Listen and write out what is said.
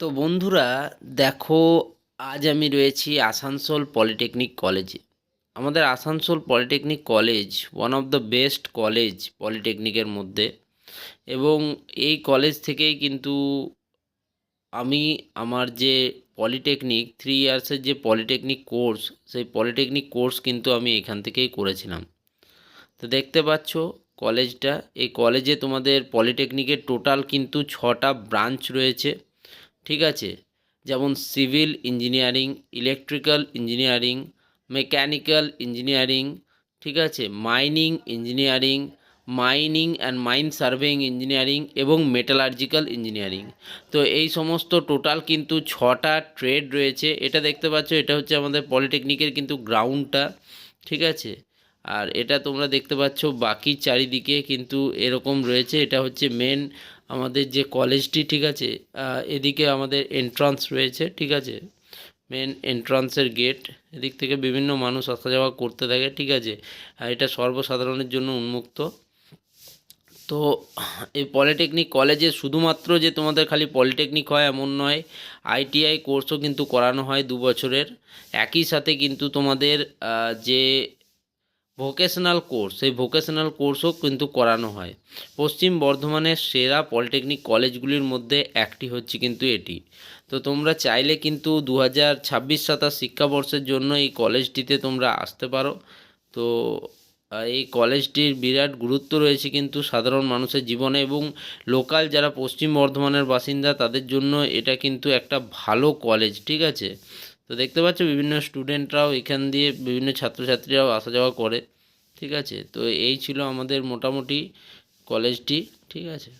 তো বন্ধুরা, দেখো, আজ আমি রয়েছি আসানসোল পলিটেকনিক কলেজে। আমাদের Asansol polytechnic college one of the best college পলিটেকনিকের মধ্যে। এবং এই কলেজ থেকেই কিন্তু আমি আমার যে পলিটেকনিক 3 ইয়ার্সের যে পলিটেকনিক কোর্স, সেই পলিটেকনিক কোর্স কিন্তু আমি এখান থেকেই করেছিলাম। তো দেখতে পাচ্ছ কলেজটা, এই কলেজে তোমাদের পলিটেকনিকের টোটাল কিন্তু 6টা ব্রাঞ্চ রয়েছে। ঠিক আছে, যেমন civil engineering, electrical engineering, mechanical engineering, ঠিক আছে, mining engineering, mining and mine surveying engineering এবং মেটালার্জিক্যাল ইঞ্জিনিয়ারিং। তো এই সমস্ত টোটাল কিন্তু 6টা ট্রেড রয়েছে। এটা দেখতে পাচ্ছ, এটা হচ্ছে আমাদের পলিটেকনিকের কিন্তু গ্রাউন্ডটা। ঠিক আছে, আর এটা তোমরা দেখতে পাচ্ছ বাকি চারিদিকে কিন্তু এরকম রয়েছে। এটা হচ্ছে মেন আমাদের যে কলেজটি। ঠিক আছে, এদিকে আমাদের এন্ট্রান্স রয়েছে। ঠিক আছে, মেন এন্ট্রান্সের গেট, এদিক থেকে বিভিন্ন মানুষ আসা যাওয়া করতে থাকে। ঠিক আছে, আর এটা সর্বসাধারণের জন্য উন্মুক্ত। তো এই পলিটেকনিক কলেজে শুধুমাত্র যে তোমাদের খালি পলিটেকনিক হয় এমন নয়, আইটিআই কোর্সও কিন্তু করানো হয় 2 বছরের। একই সাথে কিন্তু তোমাদের যে ভোকেশনাল কোর্স, সেই ভোকেশনাল কোর্সও কিন্তু করানো হয়। পশ্চিম বর্ধমানের সেরা পলিটেকনিক কলেজগুলির মধ্যে একটি হচ্ছে কিন্তু এটি। তো তোমরা চাইলে কিন্তু 2026-27 শিক্ষাবর্ষের জন্য এই কলেজটিতে তোমরা আসতে পারো। তো এই কলেজটির বিরাট গুরুত্ব রয়েছে কিন্তু সাধারণ মানুষের জীবনে, এবং লোকাল যারা পশ্চিম বর্ধমানের বাসিন্দা তাদের জন্য এটা কিন্তু একটা ভালো কলেজ। ঠিক আছে, তো দেখতে পাচ্ছ বিভিন্ন স্টুডেন্টরাও এখান দিয়ে, বিভিন্ন ছাত্রছাত্রীরাও আসা যাওয়া করে। ঠিক আছে, তো এই ছিল আমাদের মোটামুটি কলেজটি। ঠিক আছে।